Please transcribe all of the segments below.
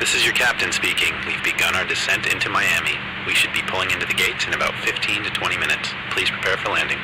This is your captain speaking. We've begun our descent into Miami. We should be pulling into the gates in about 15 to 20 minutes. Please prepare for landing.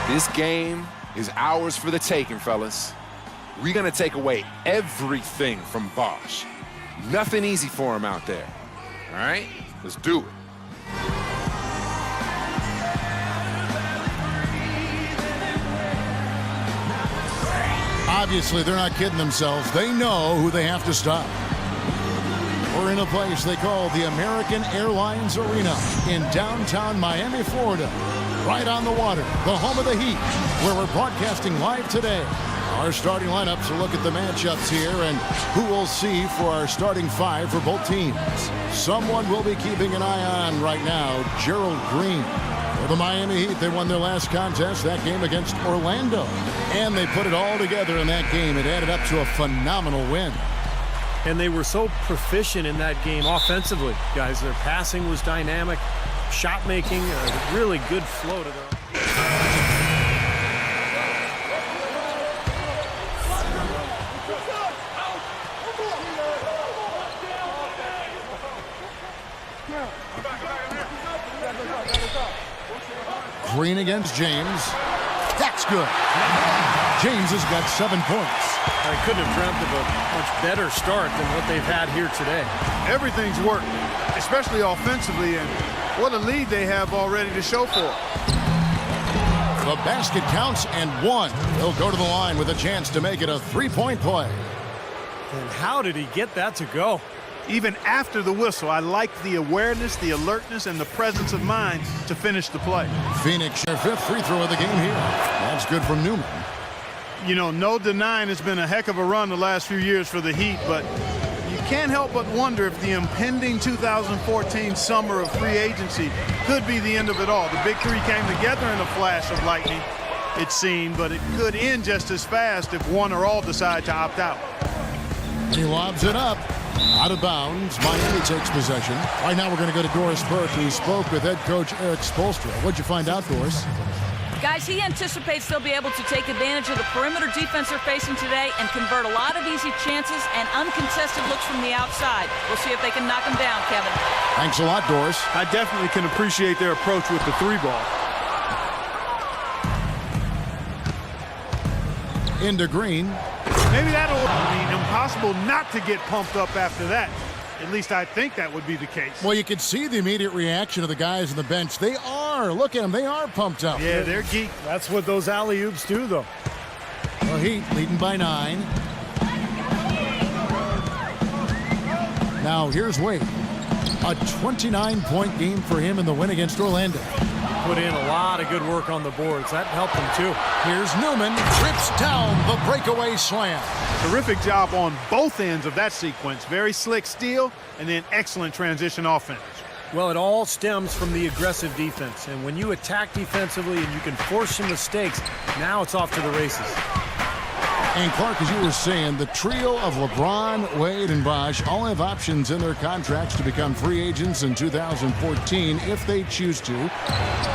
This game is ours for the taking, fellas. We're going to take away everything from Bosch. Nothing easy for him out there. All right? Let's do it. Obviously, they're not kidding themselves. They know who they have to stop. We're in a place they call the American Airlines Arena in downtown Miami, Florida. Right on the water, the home of the Heat, where we're broadcasting live today. Our starting lineups will look at the matchups here and who we'll see for our starting five for both teams. Someone we'll be keeping an eye on right now, Gerald Green. For the Miami Heat, they won their last contest, that game against Orlando. And they put it all together in that game. It added up to a phenomenal win. And they were so proficient in that game offensively, guys. Their passing was dynamic, shot making, a really good flow to them. Green against James. That's good. James has got 7 points. I couldn't have dreamt of a much better start than what they've had here today. Everything's worked, especially offensively, and what a lead they have already to show for it. The basket counts and one. He'll go to the line with a chance to make it a three-point play. And how did he get that to go? Even after the whistle, I like the awareness, the alertness, and the presence of mind to finish the play. Phoenix, their fifth free throw of the game here. That's good from Newman. You know, no denying it's been a heck of a run the last few years for the Heat, but you can't help but wonder if the impending 2014 summer of free agency could be the end of it all. The big three came together in a flash of lightning, it seemed, but it could end just as fast if one or all decide to opt out. He lobs it up. Out of bounds. Miami takes possession. Right now we're going to go to Doris Burke, who spoke with head coach Eric Spoelstra. What'd you find out, Doris? Guys, he anticipates they'll be able to take advantage of the perimeter defense they're facing today and convert a lot of easy chances and uncontested looks from the outside. We'll see if they can knock them down, Kevin. Thanks a lot, Doris. I definitely can appreciate their approach with the three ball. Into Green. Maybe that'll be impossible not to get pumped up after that. At least I think that would be the case. Well, you could see the immediate reaction of the guys on the bench. They are. Look at them. They are pumped up. Yeah, they're geeked. That's what those alley-oops do, though. The Heat leading by 9. Now here's Wade. A 29-point game for him in the win against Orlando. Put in a lot of good work on the boards. That helped them, too. Here's Newman. Trips down the breakaway slam. Terrific job on both ends of that sequence. Very slick steal and then excellent transition offense. Well, it all stems from the aggressive defense. And when you attack defensively and you can force some mistakes, now it's off to the races. And Clark, as you were saying, the trio of LeBron, Wade, and Bosh all have options in their contracts to become free agents in 2014 if they choose to.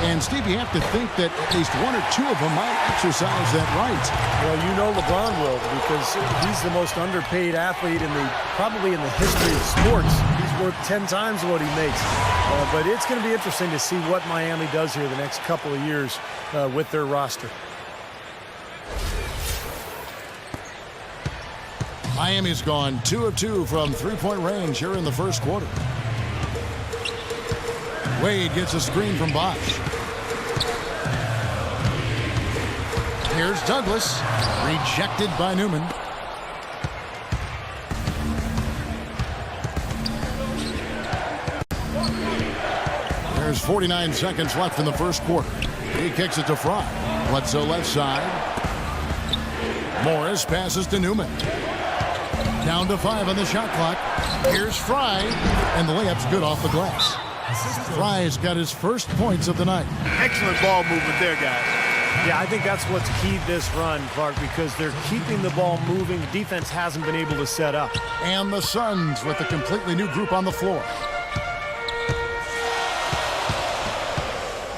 And Steve, you have to think that at least one or two of them might exercise that right. Well, you know LeBron will, because he's the most underpaid athlete probably in the history of sports. He's worth 10 times what he makes. But it's going to be interesting to see what Miami does here the next couple of years with their roster. Miami's gone 2 of 2 from three-point range here in the first quarter. Wade gets a screen from Bosch. Here's Douglas. Rejected by Newman. There's 49 seconds left in the first quarter. He kicks it to Fry. Bledsoe left side. Morris passes to Newman. Down to 5 on the shot clock. Here's Fry, and the layup's good off the glass. Fry's got his first points of the night. Excellent ball movement there, guys. Yeah, I think that's what's keyed this run, Clark, because they're keeping the ball moving. The defense hasn't been able to set up. And the Suns with a completely new group on the floor.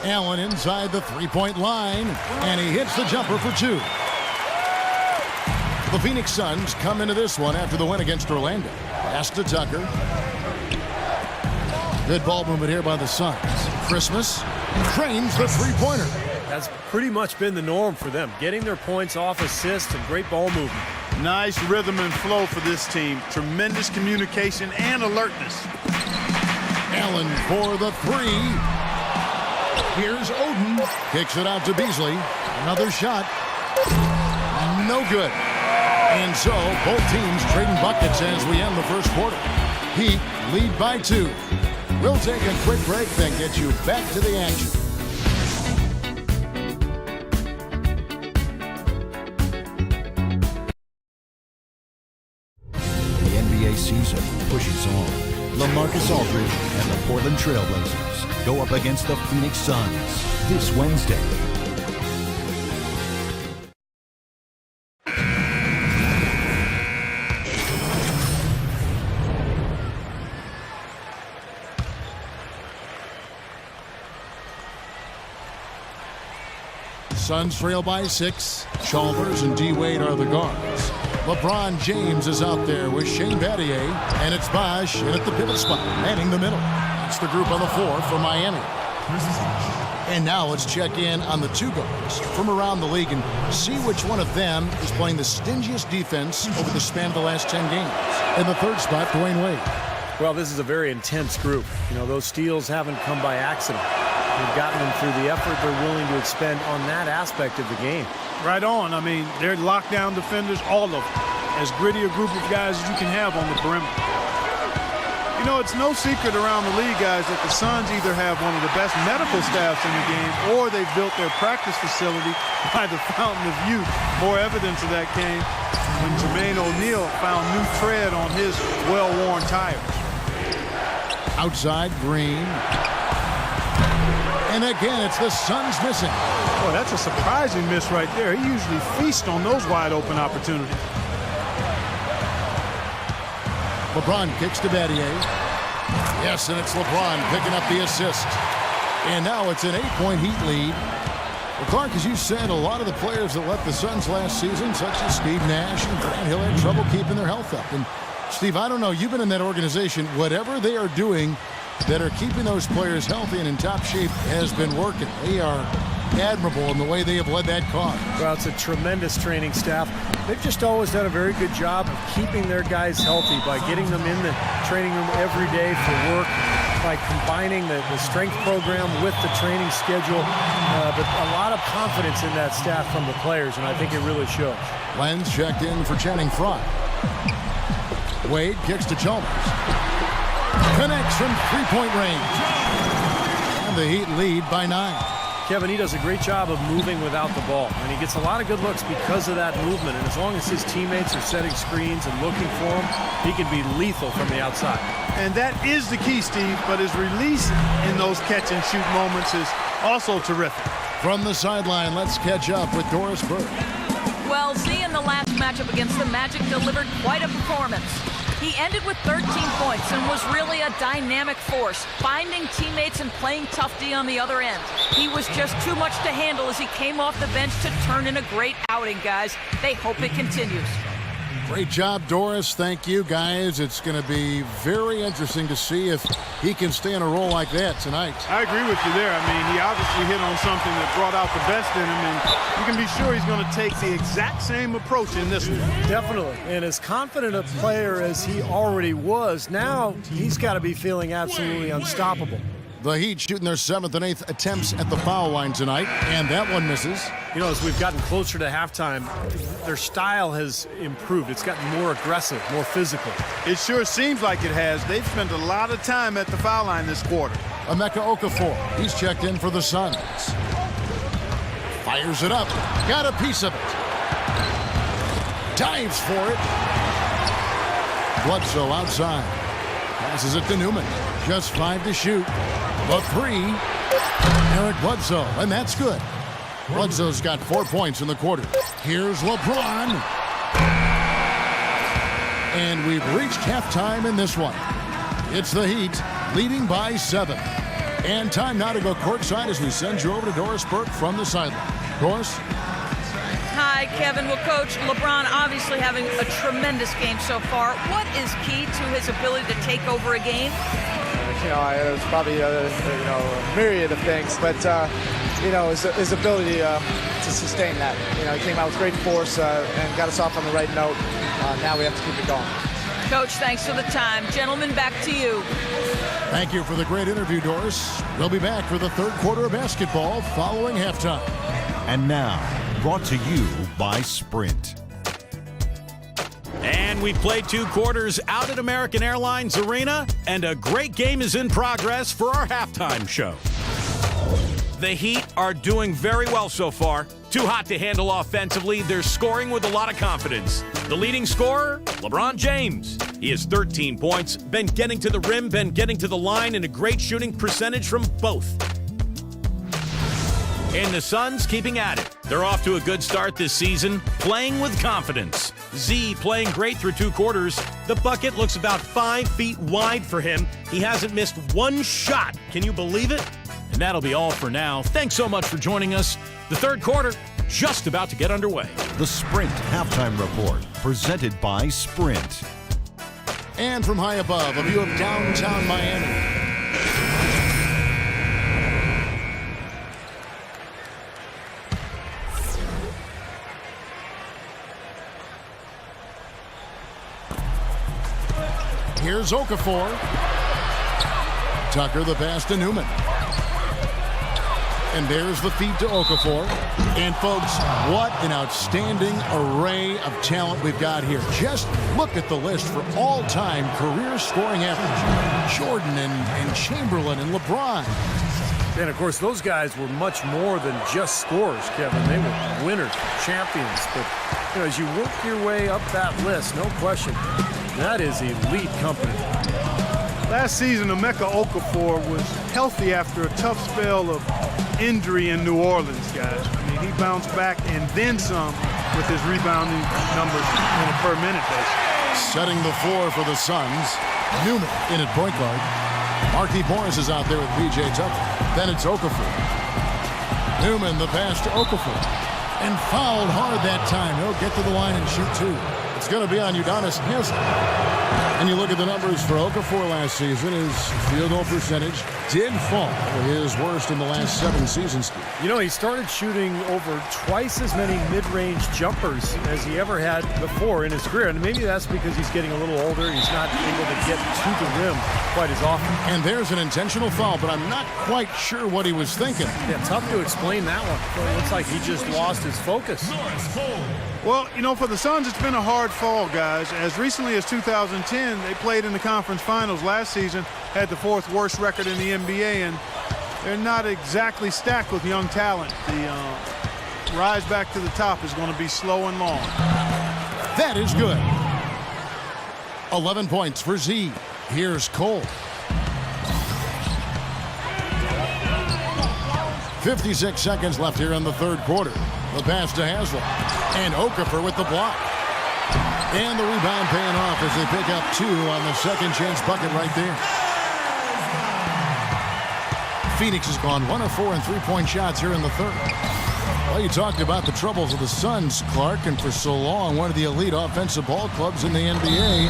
Allen inside the three-point line, and he hits the jumper for 2. The Phoenix Suns come into this one after the win against Orlando. Pass to Tucker. Good ball movement here by the Suns. Christmas trains the three-pointer. That's pretty much been the norm for them, getting their points off assists and great ball movement. Nice rhythm and flow for this team. Tremendous communication and alertness. Allen for the 3. Here's Oden. Kicks it out to Beasley. Another shot. No good. And so both teams trading buckets as we end the first quarter. Heat lead by 2. We'll take a quick break, then get you back to the action. The NBA season pushes on. LaMarcus Aldridge and the Portland Trailblazers go up against the Phoenix Suns this Wednesday. Suns trail by 6. Chalmers and D. Wade are the guards. LeBron James is out there with Shane Battier, and it's Bosch in at the pivot spot, manning the middle. That's the group on the floor for Miami. And now let's check in on the 2 guards from around the league and see which one of them is playing the stingiest defense over the span of the last 10 games. In the 3rd spot, Dwayne Wade. Well, this is a very intense group. You know, those steals haven't come by accident. They've gotten them through the effort they're willing to expend on that aspect of the game. Right on. I mean, they're lockdown defenders, all of them. As gritty a group of guys as you can have on the perimeter. You know, it's no secret around the league, guys, that the Suns either have one of the best medical staffs in the game or they've built their practice facility by the fountain of youth. More evidence of that came when Jermaine O'Neal found new tread on his well-worn tires. Outside, Green. And again, it's the Suns missing. Boy, that's a surprising miss right there. He usually feasts on those wide-open opportunities. LeBron kicks to Battier. Yes, and it's LeBron picking up the assist. And now it's an 8-point Heat lead. Well, Clark, as you said, a lot of the players that left the Suns last season, such as Steve Nash and Grant Hill, had trouble keeping their health up. And Steve, I don't know, you've been in that organization. Whatever they are doing that are keeping those players healthy and in top shape has been working. They are admirable in the way they have led that cause. Well, it's a tremendous training staff. They've just always done a very good job of keeping their guys healthy by getting them in the training room every day for work, by combining the strength program with the training schedule. But a lot of confidence in that staff from the players, and I think it really shows. Lenz checked in for Channing Frye. Wade kicks to Chalmers. Connects from three-point range. And the Heat lead by 9. Kevin, he does a great job of moving without the ball, and he gets a lot of good looks because of that movement. And as long as his teammates are setting screens and looking for him, he can be lethal from the outside. And that is the key, Steve, but his release in those catch-and-shoot moments is also terrific. From the sideline, let's catch up with Doris Burke. Well, Z in the last matchup against the Magic delivered quite a performance. He ended with 13 points and was really a dynamic force, finding teammates and playing tough D on the other end. He was just too much to handle as he came off the bench to turn in a great outing, guys. They hope it continues. Great job, Doris. Thank you, guys. It's going to be very interesting to see if he can stay in a role like that tonight. I agree with you there. I mean, he obviously hit on something that brought out the best in him, and you can be sure he's going to take the exact same approach in this one. Definitely. And as confident a player as he already was, now he's got to be feeling absolutely unstoppable. The Heat shooting their 7th and 8th attempts at the foul line tonight, and that one misses. You know, as we've gotten closer to halftime, their style has improved. It's gotten more aggressive, more physical. It sure seems like it has. They've spent a lot of time at the foul line this quarter. Emeka Okafor, he's checked in for the Suns. Fires it up, got a piece of it. Dives for it. Bledsoe outside. Passes it to Newman. Just 5 to shoot. The 3. Eric Bledsoe, and that's good. Bledsoe's got 4 points in the quarter. Here's LeBron. And we've reached halftime in this one. It's the Heat leading by 7. And time now to go courtside as we send you over to Doris Burke from the sideline. Doris? Hi, Kevin. Well, Coach, LeBron obviously having a tremendous game so far. What is key to his ability to take over a game? You know, it's probably a myriad of things, but his ability to sustain that. You know, he came out with great force and got us off on the right note. Now we have to keep it going. Coach, thanks for the time. Gentlemen, back to you. Thank you for the great interview, Doris. We'll be back for the third quarter of basketball following halftime. And now, brought to you by Sprint. And we played 2 quarters out at American Airlines Arena, and a great game is in progress for our halftime show. The Heat are doing very well so far. Too hot to handle offensively. They're scoring with a lot of confidence. The leading scorer, LeBron James. He has 13 points, been getting to the rim, been getting to the line, and a great shooting percentage from both. And the Suns keeping at it. They're off to a good start this season, playing with confidence. Z playing great through 2 quarters. The bucket looks about 5 feet wide for him. He hasn't missed 1 shot. Can you believe it? And that'll be all for now. Thanks so much for joining us. The third quarter, just about to get underway. The Sprint Halftime Report, presented by Sprint. And from high above, a view of downtown Miami. Here's Okafor. Tucker the pass to Newman. And there's the feed to Okafor. And folks, what an outstanding array of talent we've got here. Just look at the list for all-time career scoring average. Jordan and Chamberlain and LeBron. And, of course, those guys were much more than just scorers, Kevin. They were winners, champions. But, you know, as you work your way up that list, no question, that is elite company. Last season, Emeka Okafor was healthy after a tough spell of injury in New Orleans, guys. I mean, he bounced back and then some with his rebounding numbers on a per-minute basis. Setting the floor for the Suns, Newman in at point guard. Markieff Morris is out there with P.J. Tucker. Then it's Okafor. Newman, the pass to Okafor. And fouled hard that time. He'll get to the line and shoot 2. It's going to be on Udonis Haslem. And you look at the numbers for Okafor last season, his field goal percentage did fall, his worst in the last 7 seasons. You know, he started shooting over twice as many mid-range jumpers as he ever had before in his career. And maybe that's because he's getting a little older. He's not able to get to the rim quite as often. And there's an intentional foul, but I'm not quite sure what he was thinking. Yeah, tough to explain that one. It looks like he just lost his focus. Well, you know, for the Suns, it's been a hard fall, guys. As recently as 2010, they played in the conference finals last season, had the 4th worst record in the NBA, and they're not exactly stacked with young talent. The rise back to the top is going to be slow and long. That is good. 11 points for Z. Here's Cole. 56 seconds left here in the third quarter. The pass to Haslem. And Okafor with the block. And the rebound paying off as they pick up 2 on the second chance bucket right there. Phoenix has gone 1 of 4 in 3-point shots here in the third. Well, you talked about the troubles of the Suns, Clark, and for so long, one of the elite offensive ball clubs in the NBA.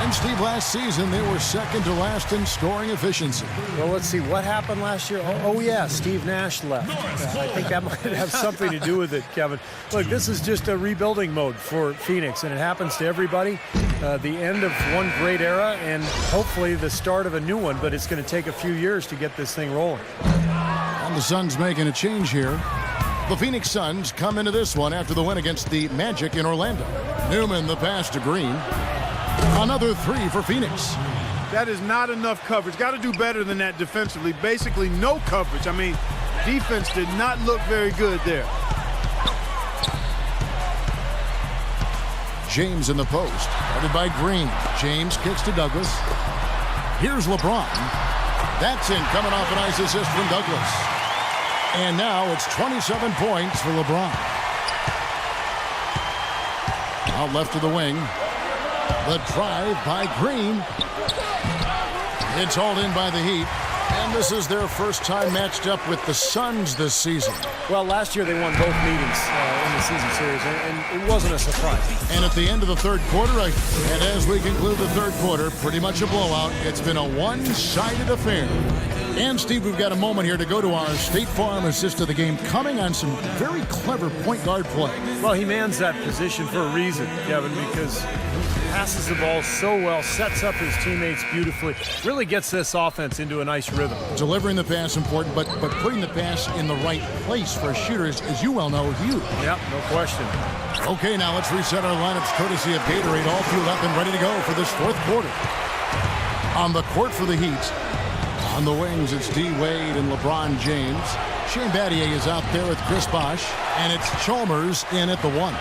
And Steve, last season, they were second to last in scoring efficiency. Well, let's see. What happened last year? Oh yeah, Steve Nash left. I think that might have something to do with it, Kevin. Look, this is just a rebuilding mode for Phoenix, and it happens to everybody. The end of one great era and hopefully the start of a new one, but it's going to take a few years to get this thing rolling. And the Suns making a change here. The Phoenix Suns come into this one after the win against the Magic in Orlando. Newman, the pass to Green. Another three for Phoenix. That is not enough coverage. Got to do better than that defensively. Basically no coverage. I mean, defense did not look very good there. James in the post, guarded by Green. James kicks to Douglas. Here's LeBron. That's in, coming off a nice assist from Douglas. And now it's 27 points for LeBron. Out left to the wing. The drive by Green. It's hauled in by the Heat. And this is their first time matched up with the Suns this season. Well, last year they won both meetings in the season series, and it wasn't a surprise. And at the end of the third quarter, and as we conclude the third quarter, pretty much a blowout. It's been a one-sided affair. And, Steve, we've got a moment here to go to our State Farm assist of the game, coming on some very clever point guard play. Well, he mans that position for a reason, Kevin, because he passes the ball so well, sets up his teammates beautifully, really gets this offense into a nice rhythm. Delivering the pass important, but putting the pass in the right place for a shooter is, as you well know, huge. Yep, no question. Okay, now let's reset our lineups courtesy of Gatorade, all fueled up and ready to go for this fourth quarter. On the court for the Heat. On the wings, it's D. Wade and LeBron James. Shane Battier is out there with Chris Bosh, and it's Chalmers in at the one.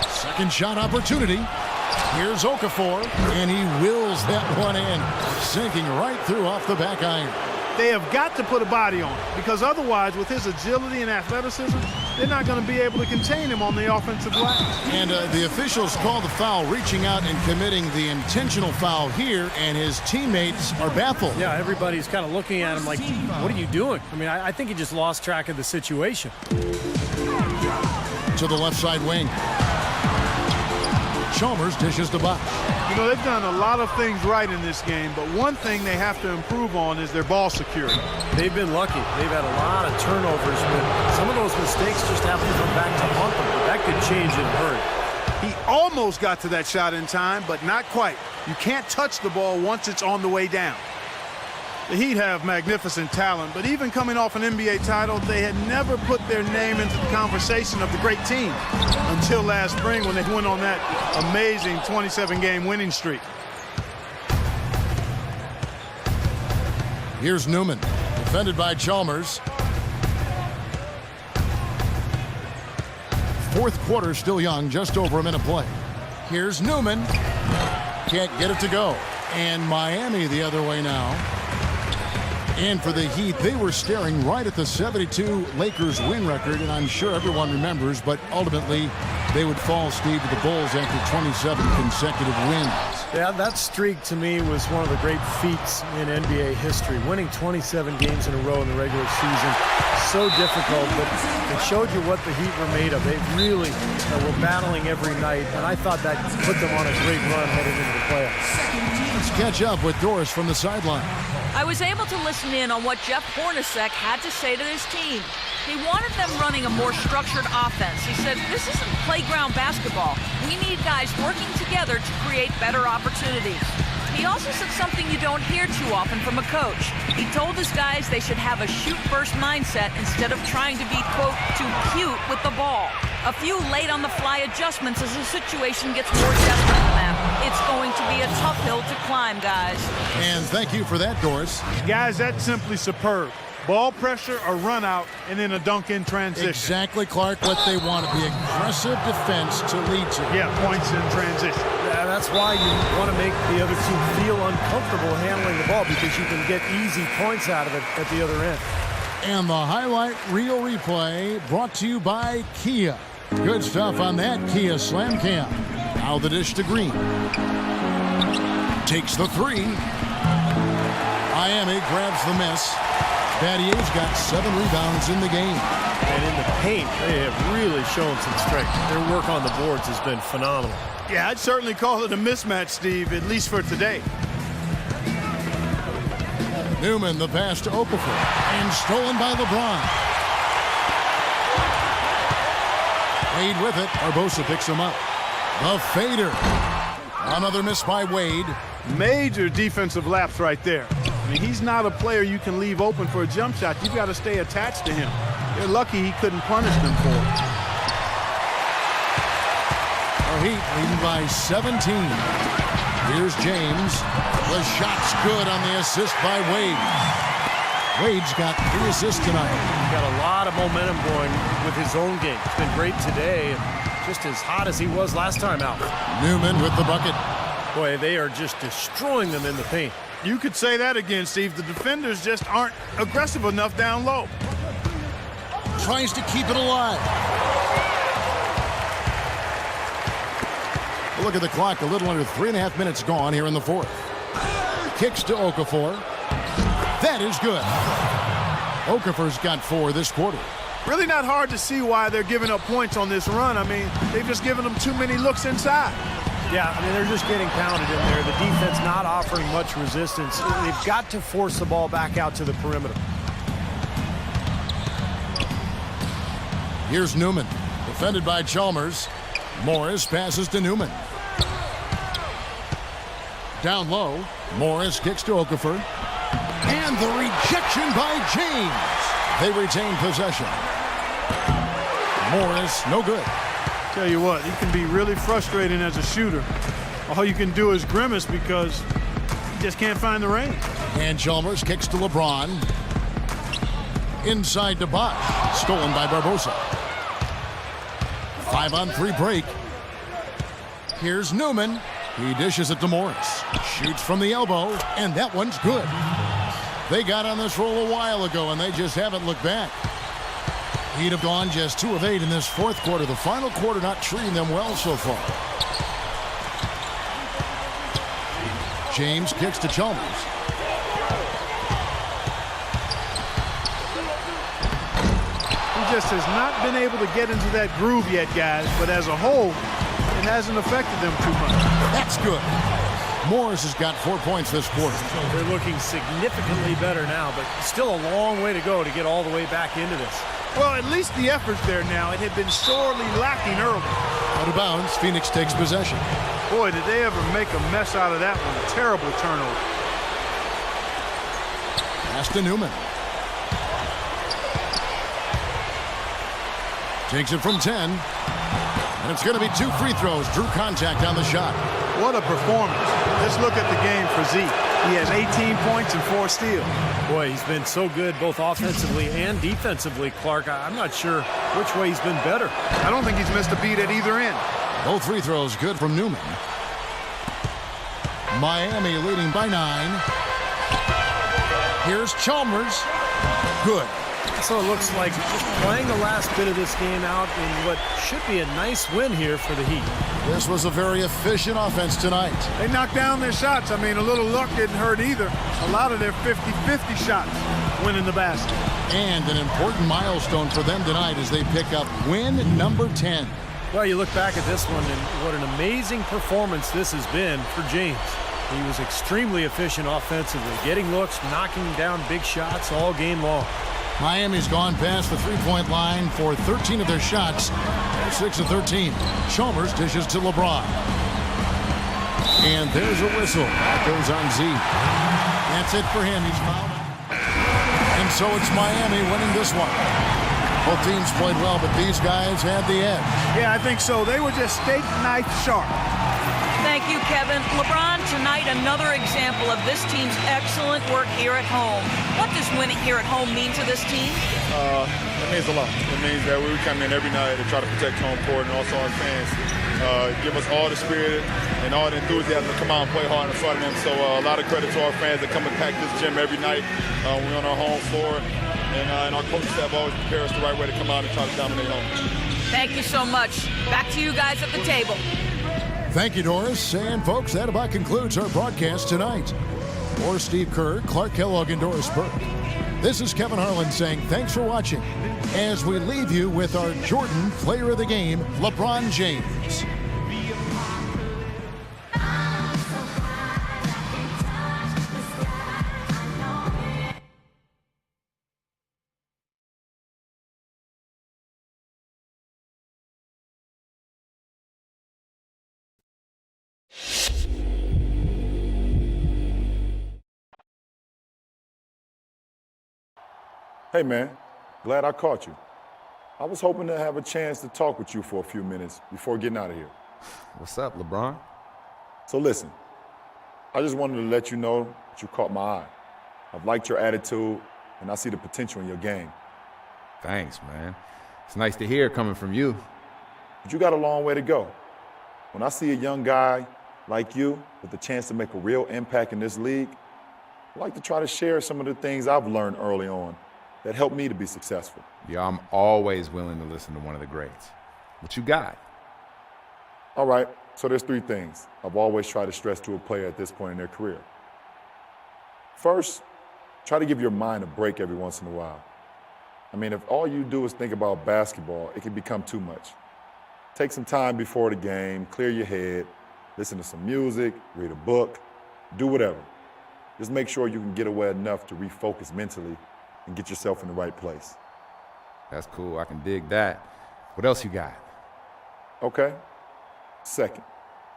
Second shot opportunity. Here's Okafor, and he wills that one in, sinking right through off the back iron. They have got to put a body on it, because otherwise, with his agility and athleticism, they're not going to be able to contain him on the offensive glass. And the officials call the foul, reaching out and committing the intentional foul here, and his teammates are baffled. Yeah, everybody's kind of looking at him like, what are you doing? I mean, I think he just lost track of the situation. To the left side wing. Chalmers dishes the box. You know, they've done a lot of things right in this game, but one thing they have to improve on is their ball security. They've been lucky. They've had a lot of turnovers, but some of those mistakes just have to come back to haunt them. That could change in a hurry. He almost got to that shot in time, but not quite. You can't touch the ball once it's on the way down. The Heat have magnificent talent, but even coming off an NBA title, they had never put their name into the conversation of the great team until last spring when they went on that amazing 27-game winning streak. Here's Newman, defended by Chalmers. Fourth quarter still young, just over a minute play. Here's Newman. Can't get it to go. And Miami the other way now. And for the Heat, they were staring right at the 72 Lakers win record, and I'm sure everyone remembers, but ultimately they would fall, Steve, to the Bulls after 27 consecutive wins. Yeah, that streak to me was one of the great feats in NBA history. Winning 27 games in a row in the regular season, so difficult, but it showed you what the Heat were made of. They really were battling every night, and I thought that put them on a great run heading into the playoffs. Let's catch up with Doris from the sideline. I was able to listen in on what Jeff Hornacek had to say to his team. He wanted them running a more structured offense. He said, this isn't playground basketball. We need guys working together to create better opportunities. He also said something you don't hear too often from a coach. He told his guys they should have a shoot-first mindset instead of trying to be, quote, too cute with the ball. A few late-on-the-fly adjustments as the situation gets more desperate for them. It's going to be a tough hill to climb, guys. And thank you for that, Doris. Guys, that's simply superb. Ball pressure, a run out, and then a dunk in transition. Exactly, Clark, what they want, the aggressive defense to lead to. Yeah, points in transition. Yeah, that's why you want to make the other team feel uncomfortable handling the ball, because you can get easy points out of it at the other end. And the highlight reel replay brought to you by Kia. Good stuff on that Kia Slam Cam. Now the dish to Green. Takes the three. Miami grabs the miss. Battier's got 7 rebounds in the game. And in the paint, they have really shown some strength. Their work on the boards has been phenomenal. Yeah, I'd certainly call it a mismatch, Steve, at least for today. Newman, the pass to Okafor, and stolen by LeBron. Wade with it. Barbosa picks him up. The fader. Another miss by Wade. Major defensive lapse right there. I mean, he's not a player you can leave open for a jump shot. You've got to stay attached to him. They're lucky he couldn't punish them for it. The Heat leading by 17. Here's James. The shot's good on the assist by Wade. Wade's got 3 assists tonight. He's got a lot of momentum going with his own game. It's been great today, and just as hot as he was last time out. Newman with the bucket. Boy, they are just destroying them in the paint. You could say that again, Steve. The defenders just aren't aggressive enough down low. Tries to keep it alive. Look at the clock. A little under 3.5 minutes gone here in the fourth. Kicks to Okafor. That is good. Okafor's got 4 this quarter. Really not hard to see why they're giving up points on this run. I mean, they've just given them too many looks inside. Yeah, I mean, they're just getting pounded in there. The defense not offering much resistance. They've got to force the ball back out to the perimeter. Here's Newman. Defended by Chalmers. Morris passes to Newman. Down low. Morris kicks to Okafor. And the rejection by James. They retain possession. Morris, no good. Tell you what, he can be really frustrating as a shooter. All you can do is grimace because you just can't find the range. And Chalmers kicks to LeBron. Inside to Bosh. Stolen by Barbosa. 5-on-3 break. Here's Newman. He dishes it to Morris. Shoots from the elbow, and that one's good. They got on this roll a while ago, and they just haven't looked back. He'd have gone just 2 of 8 in this fourth quarter. The final quarter not treating them well so far. James kicks to Chalmers. He just has not been able to get into that groove yet, guys, but as a whole, it hasn't affected them too much. That's good. Morris has got 4 points this quarter. They're looking significantly better now, but still a long way to go to get all the way back into this. Well, at least the effort's there now. It had been sorely lacking early. Out of bounds, Phoenix takes possession. Boy, did they ever make a mess out of that one. A terrible turnover. Pass to Newman. Takes it from 10. And it's going to be 2 free throws. Drew contact on the shot. What a performance. Let's look at the game for Zeke. He has 18 points and 4 steals. Boy, he's been so good both offensively and defensively, Clark. I'm not sure which way he's been better. I don't think he's missed a beat at either end. Both free throws good from Newman. Miami leading by 9. Here's Chalmers. Good. So it looks like just playing the last bit of this game out in what should be a nice win here for the Heat. This was a very efficient offense tonight. They knocked down their shots. I mean, a little luck didn't hurt either. A lot of their 50-50 shots went in the basket. And an important milestone for them tonight as they pick up win number 10. Well, you look back at this one, and what an amazing performance this has been for James. He was extremely efficient offensively, getting looks, knocking down big shots all game long. Miami's gone past the three-point line for 13 of their shots. They're 6 of 13. Chalmers dishes to LeBron. And there's a whistle. That goes on Z. That's it for him. He's fouled. And so it's Miami winning this one. Both teams played well, but these guys had the edge. Yeah, I think so. They were just steak knife sharp. Thank you, Kevin. LeBron, tonight another example of this team's excellent work here at home. What does winning here at home mean to this team? It means a lot. It means that we come in every night to try to protect home court, and also our fans give us all the spirit and all the enthusiasm to come out and play hard in front of them. So a lot of credit to our fans that come and pack this gym every night. We're on our home floor, and our coaches have always prepared us the right way to come out and try to dominate home. Thank you so much. Back to you guys at the table. Thank you, Doris. And, folks, that about concludes our broadcast tonight. For Steve Kerr, Clark Kellogg, and Doris Burke, This is Kevin Harlan saying thanks for watching as we leave you with our Jordan Player of the Game, LeBron James. Hey, man. Glad I caught you. I was hoping to have a chance to talk with you for a few minutes before getting out of here. What's up, LeBron? So listen, I just wanted to let you know that you caught my eye. I've liked your attitude, and I see the potential in your game. Thanks, man. It's nice to hear coming from you. But you got a long way to go. When I see a young guy like you with the chance to make a real impact in this league, I like to try to share some of the things I've learned early on that helped me to be successful. Yeah, I'm always willing to listen to one of the greats. What you got? All right, so there's 3 things I've always tried to stress to a player at this point in their career. First, try to give your mind a break every once in a while. I mean, if all you do is think about basketball, it can become too much. Take some time before the game, clear your head, listen to some music, read a book, do whatever. Just make sure you can get away enough to refocus mentally and get yourself in the right place. That's cool. I can dig that. What else you got? Okay. Second,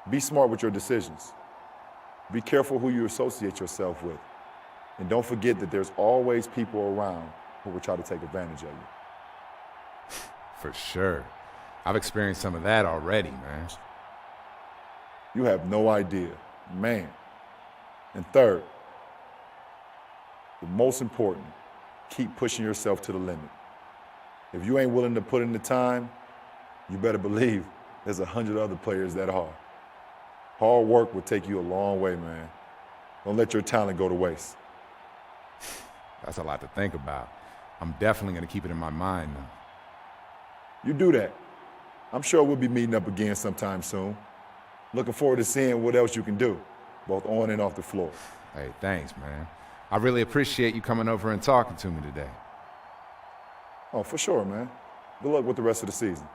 be smart with your decisions. Be careful who you associate yourself with. And don't forget that there's always people around who will try to take advantage of you. For sure. I've experienced some of that already, man. You have no idea, man. And third, the most important, keep pushing yourself to the limit. If you ain't willing to put in the time, you better believe there's 100 other players that are. Hard work will take you a long way, man. Don't let your talent go to waste. That's a lot to think about. I'm definitely going to keep it in my mind, though. You do that. I'm sure we'll be meeting up again sometime soon. Looking forward to seeing what else you can do, both on and off the floor. Hey, thanks, man. I really appreciate you coming over and talking to me today. Oh, for sure, man. Good luck with the rest of the season.